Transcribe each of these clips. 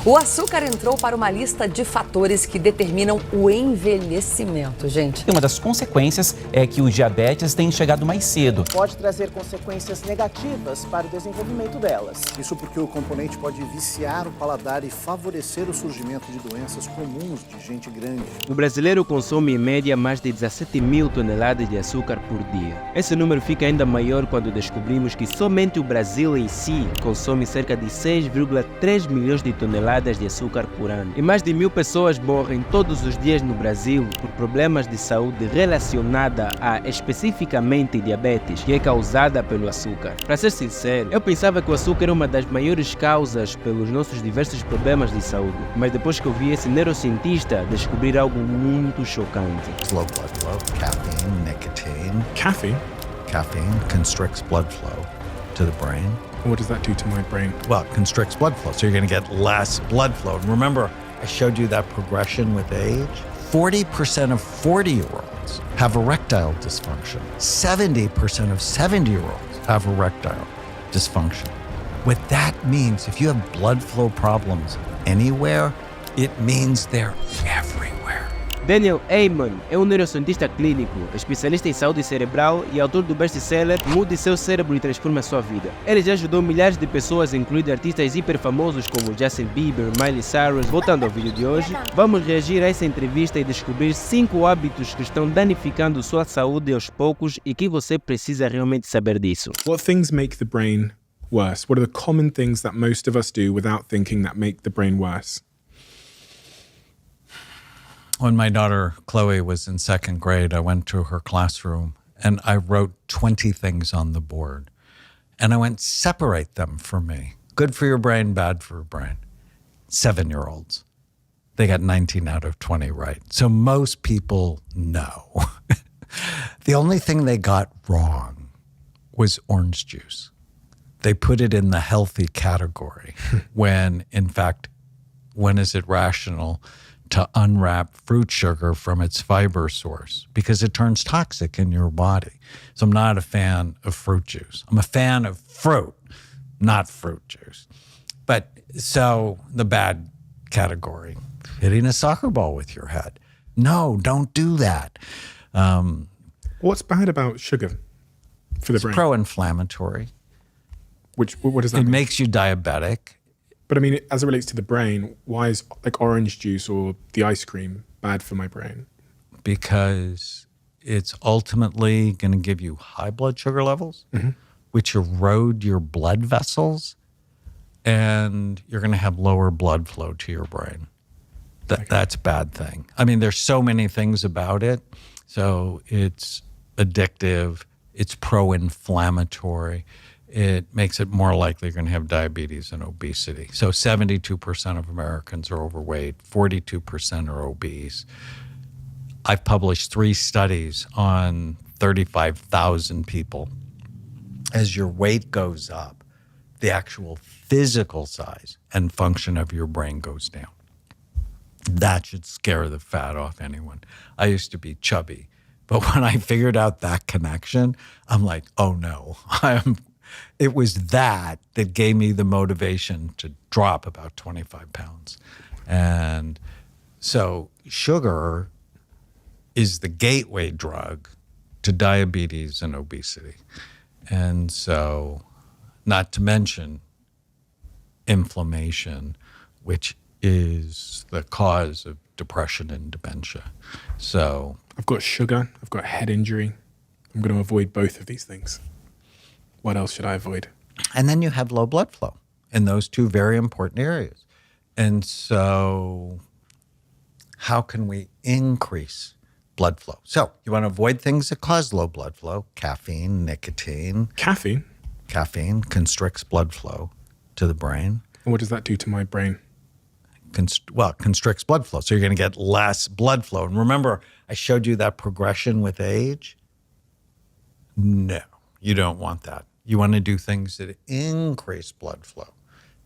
O açúcar entrou para uma lista de fatores que determinam o envelhecimento, gente. E uma das consequências é que o diabetes tem chegado mais cedo. Pode trazer consequências negativas para o desenvolvimento delas. Isso porque o componente pode viciar o paladar e favorecer o surgimento de doenças comuns de gente grande. O brasileiro consome em média mais de 17 mil toneladas de açúcar por dia. Esse número fica ainda maior quando descobrimos que somente o Brasil em si consome cerca de 6,3 milhões de toneladas de açúcar por ano. E mais de 1.000 pessoas morrem todos os dias no Brasil por problemas de saúde relacionada a especificamente diabetes, que é causada pelo açúcar. Para ser sincero, eu pensava que o açúcar era uma das maiores causas pelos nossos diversos problemas de saúde, mas depois que eu vi esse neurocientista, descobri algo muito chocante. Low blood flow, caffeine, nicotine. Caffeine? Caffeine constricts blood flow to the brain. What does that do to my brain? Well, it constricts blood flow, so you're going to get less blood flow. And remember, I showed you that progression with age. 40% of 40-year-olds have erectile dysfunction. 70% of 70-year-olds have erectile dysfunction. What that means, if you have blood flow problems anywhere, it means they're everywhere. Daniel Amen é um neurocientista clínico, especialista em saúde cerebral e autor do best-seller Mude, Seu Cérebro e Transforme a Sua Vida. Ele já ajudou milhares de pessoas, incluindo artistas hiper famosos como Justin Bieber, Miley Cyrus. Voltando ao vídeo de hoje, vamos reagir a essa entrevista e descobrir 5 hábitos que estão danificando sua saúde aos poucos e que você precisa realmente saber disso. What things make the brain worse? What are the common things that most of us do without thinking that make the brain worse? When my daughter Chloe was in second grade, I went to her classroom and I wrote 20 things on the board. And I went, separate them for me. Good for your brain, bad for your brain. 7-year-olds. They got 19 out of 20 right. So most people know. The only thing they got wrong was orange juice. They put it in the healthy category when, in fact, when is it rational to unwrap fruit sugar from its fiber source? Because it turns toxic in your body. So I'm not a fan of fruit juice. I'm a fan of fruit, not fruit juice. But so the bad category, hitting a soccer ball with your head. No, don't do that. What's bad about sugar for the It's brain? pro-inflammatory. What does that It mean? makes you diabetic. But I mean, as it relates to the brain, why is like orange juice or the ice cream bad for my brain? Because it's ultimately going to give you high blood sugar levels, which erode your blood vessels, and you're going to have lower blood flow to your brain. That's a bad thing. I mean, there's so many things about it. So it's addictive, it's pro-inflammatory. It makes it more likely you're going to have diabetes and obesity. So 72% of Americans are overweight, 42% are obese. I've published 3 studies on 35,000 people. As your weight goes up, the actual physical size and function of your brain goes down. That should scare the fat off anyone. I used to be chubby, but when I figured out that connection, I'm like, oh no, It was that gave me the motivation to drop about 25 pounds. And so sugar is the gateway drug to diabetes and obesity. And so, not to mention inflammation, which is the cause of depression and dementia. So I've got sugar, I've got a head injury. I'm going to avoid both of these things. What else should I avoid? And then you have low blood flow in those 2 very important areas. And so how can we increase blood flow? So you want to avoid things that cause low blood flow, caffeine, nicotine. Caffeine? Caffeine constricts blood flow to the brain. And what does that do to my brain? Constricts blood flow. So you're going to get less blood flow. And remember, I showed you that progression with age. No, you don't want that. You want to do things that increase blood flow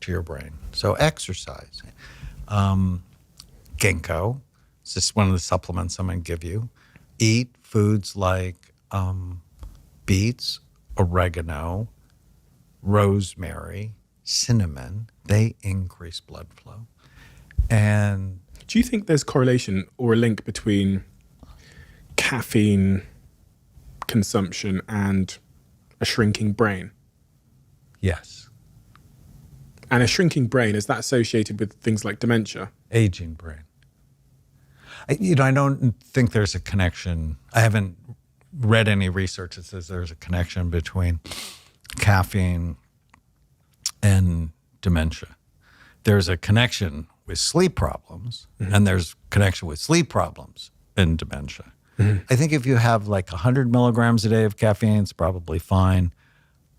to your brain. So exercise. Ginkgo, it's just one of the supplements I'm going to give you. Eat foods like beets, oregano, rosemary, cinnamon, they increase blood flow. And Do you think there's correlation or a link between caffeine consumption and a shrinking brain? yes, And a shrinking brain, is that associated with things like dementia? aging brain. I don't think there's a connection. I haven't read any research that says there's a connection between caffeine and dementia. There's a connection with sleep problems, and there's connection with sleep problems and dementia. I think if you have like 100 milligrams a day of caffeine, it's probably fine.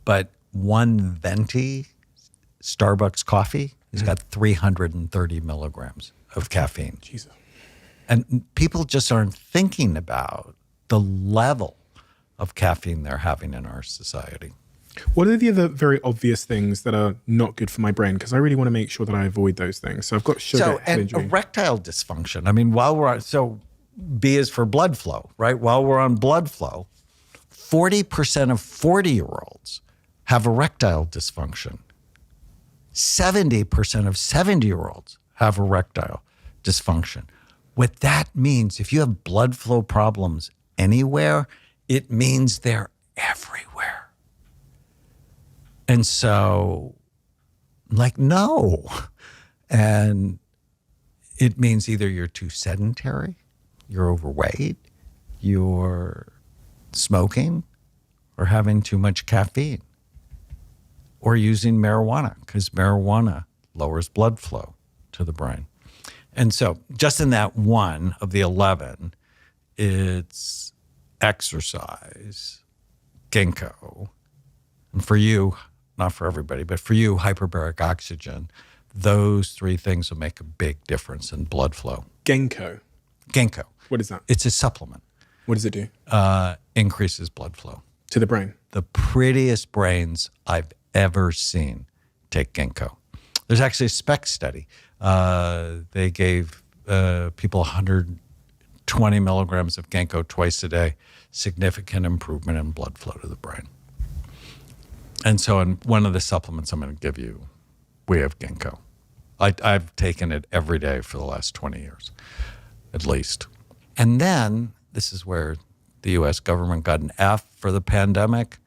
But one venti Starbucks coffee has got 330 milligrams of caffeine. Jesus. And people just aren't thinking about the level of caffeine they're having in our society. What are the other very obvious things that are not good for my brain? Because I really want to make sure that I avoid those things. So I've got sugar, So, head and injury. erectile dysfunction. I mean, while we're on, so B is for blood flow, right? While we're on blood flow, 40% of 40-year-olds have erectile dysfunction. 70% of 70-year-olds have erectile dysfunction. What that means, if you have blood flow problems anywhere, it means they're everywhere. And so, like, no. And it means either you're too sedentary, you're overweight, you're smoking, or having too much caffeine, or using marijuana, because marijuana lowers blood flow to the brain. And so just in that one of the 11, it's exercise, ginkgo, and for you, not for everybody, but for you, hyperbaric oxygen. Those three things will make a big difference in blood flow. Ginkgo. Ginkgo, What is that? it's a supplement, What does it do increases blood flow. to the brain? The prettiest brains I've ever seen take ginkgo. There's actually a SPEC study. They gave people 120 milligrams of ginkgo twice a day, significant improvement in blood flow to the brain. And so in one of the supplements I'm going to give you, we have ginkgo. I've taken it every day for the last 20 years, at least. And then, this is where the U.S. government got an F for the pandemic,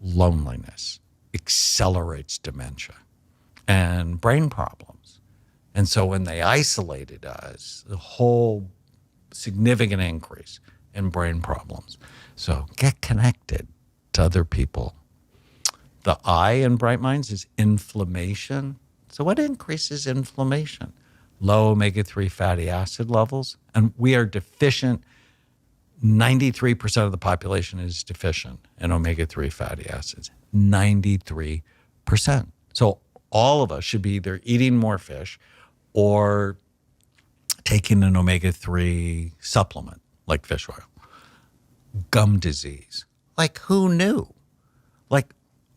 loneliness accelerates dementia and brain problems. And so when they isolated us, the whole significant increase in brain problems. So get connected to other people. The I in Bright Minds is inflammation. So what increases inflammation? Low omega-3 fatty acid levels. And we are deficient. 93% of the population is deficient in omega-3 fatty acids. 93%. So all of us should be either eating more fish or taking an omega-3 supplement like fish oil. Gum disease. Like, who knew? Like,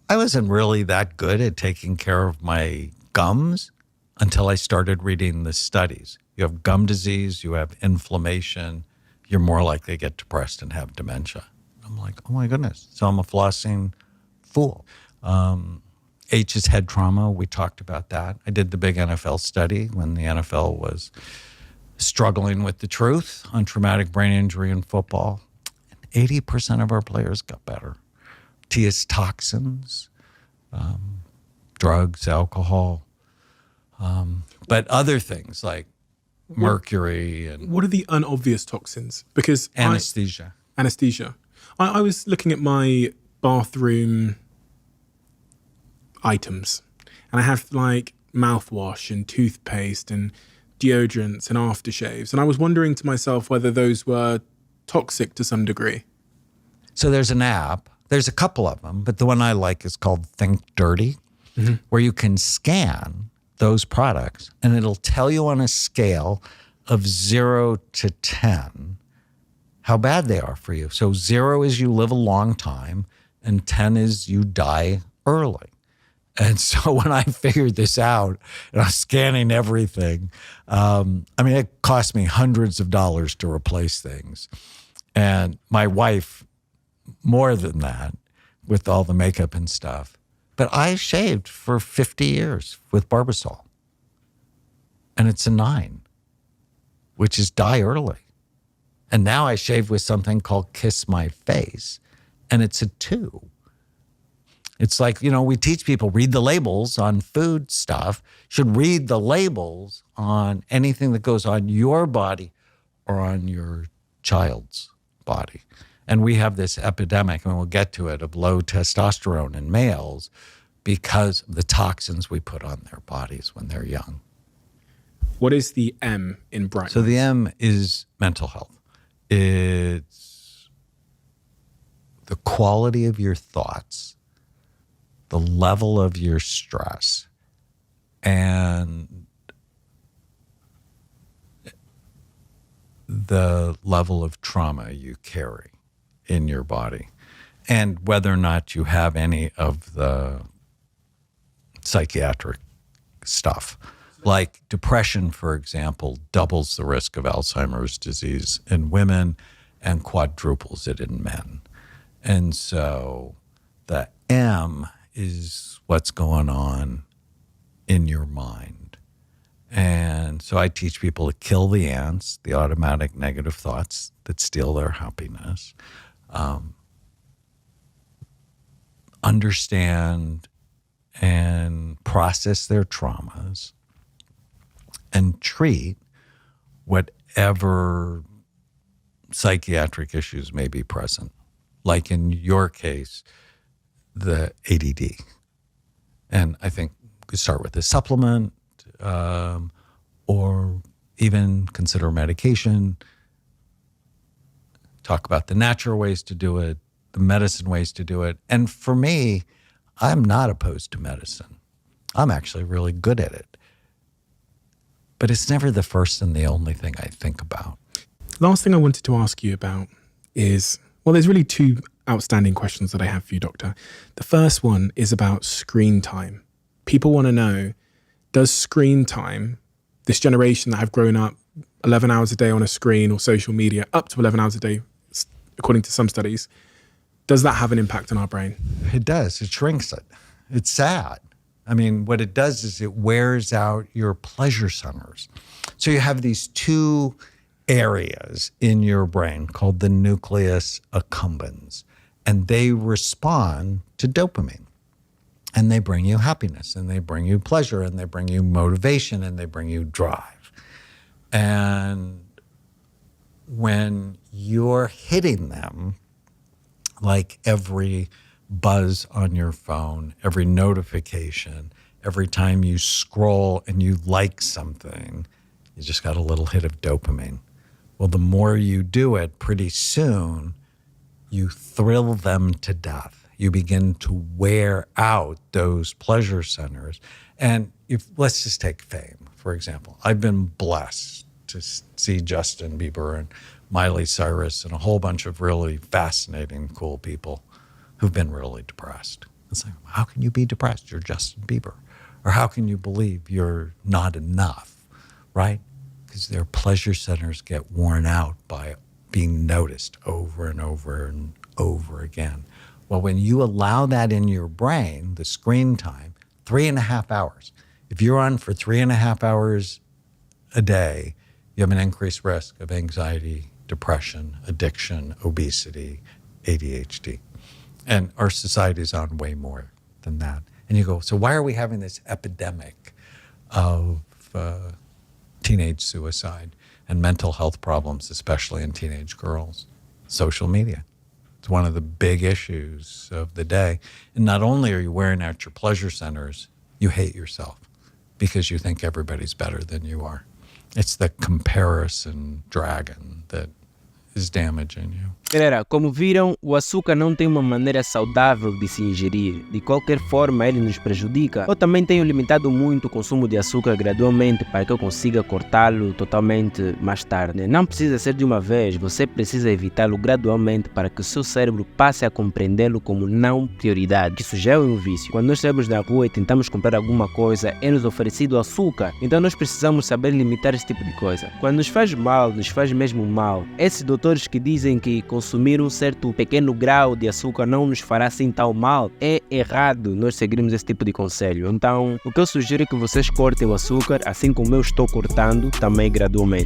I wasn't really that good at taking care of my gums until I started reading the studies. You have gum disease, you have inflammation, you're more likely to get depressed and have dementia. I'm like, oh my goodness. So I'm a flossing fool. H is head trauma. We talked about that. I did the big NFL study when the NFL was struggling with the truth on traumatic brain injury in football. And 80% of our players got better. T is toxins, drugs, alcohol, but other things like mercury and What are the unobvious toxins? Because anesthesia. Anesthesia. I was looking at my bathroom items, and I have like mouthwash and toothpaste and deodorants and aftershaves, and I was wondering to myself whether those were toxic to some degree. So there's an app. There's a couple of them, but the one I like is called Think Dirty, where you can scan those products and it'll tell you on a scale of 0 to 10 how bad they are for you. So 0 is you live a long time and 10 is you die early. And so when I figured this out and I was scanning everything, I mean, it cost me hundreds of dollars to replace things. And my wife, more than that, with all the makeup and stuff, But I shaved for 50 years with Barbasol. And it's a 9, which is die early. And now I shave with something called Kiss My Face, and it's a 2. It's like, we teach people, read the labels on food stuff. You should read the labels on anything that goes on your body or on your child's body. And we have this epidemic, and we'll get to it, of low testosterone in males because of the toxins we put on their bodies when they're young. What is the M in bright? So the M is mental health. It's the quality of your thoughts, the level of your stress, and the level of trauma you carry in your body, and whether or not you have any of the psychiatric stuff. Like depression, for example, doubles the risk of Alzheimer's disease in women and quadruples it in men. And so the M is what's going on in your mind. And so I teach people to kill the ants, the automatic negative thoughts that steal their happiness, understand and process their traumas, and treat whatever psychiatric issues may be present. Like in your case, the ADD. And I think we could start with a supplement, or even consider medication, talk about the natural ways to do it, the medicine ways to do it. And for me, I'm not opposed to medicine. I'm actually really good at it. But it's never the first and the only thing I think about. Last thing I wanted to ask you about is, well, there's really 2 outstanding questions that I have for you, Doctor. The first one is about screen time. People want to know, does screen time, this generation that have grown up 11 hours a day on a screen or social media, up to 11 hours a day, according to some studies, does that have an impact on our brain? It does. It shrinks it. It's sad. I mean, what it does is it wears out your pleasure centers. So you have these 2 areas in your brain called the nucleus accumbens, and they respond to dopamine. And they bring you happiness, and they bring you pleasure, and they bring you motivation, and they bring you drive. And when you're hitting them, like every buzz on your phone, every notification, every time you scroll and you like something, you just got a little hit of dopamine. Well, the more you do it, pretty soon you thrill them to death. You begin to wear out those pleasure centers. And let's just take fame, for example. I've been blessed to see Justin Bieber and Miley Cyrus and a whole bunch of really fascinating, cool people who've been really depressed. It's like, how can you be depressed? You're Justin Bieber. Or how can you believe you're not enough, right? Because their pleasure centers get worn out by being noticed over and over and over again. Well, when you allow that in your brain, the screen time, 3.5 hours. If you're on for 3.5 hours a day, you have an increased risk of anxiety, depression, addiction, obesity, ADHD. And our society's on way more than that. And you go, so why are we having this epidemic of teenage suicide and mental health problems, especially in teenage girls? Social media. It's one of the big issues of the day. And not only are you wearing out your pleasure centers, you hate yourself because you think everybody's better than you are. It's the comparison dragon that is damaging you. Galera, como viram, o açúcar não tem uma maneira saudável de se ingerir. De qualquer forma, ele nos prejudica. Eu também tenho limitado muito o consumo de açúcar gradualmente para que eu consiga cortá-lo totalmente mais tarde. Não precisa ser de uma vez, você precisa evitá-lo gradualmente para que o seu cérebro passe a compreendê-lo como não prioridade. Isso já é um vício. Quando nós saímos na rua e tentamos comprar alguma coisa, é-nos oferecido açúcar. Então nós precisamos saber limitar esse tipo de coisa. Quando nos faz mal, nos faz mesmo mal. Esses doutores que dizem que consumir consumir um certo pequeno grau de açúcar não nos fará assim tão mal, é errado nós seguirmos esse tipo de conselho. Então, o que eu sugiro é que vocês cortem o açúcar, assim como eu estou cortando, também gradualmente.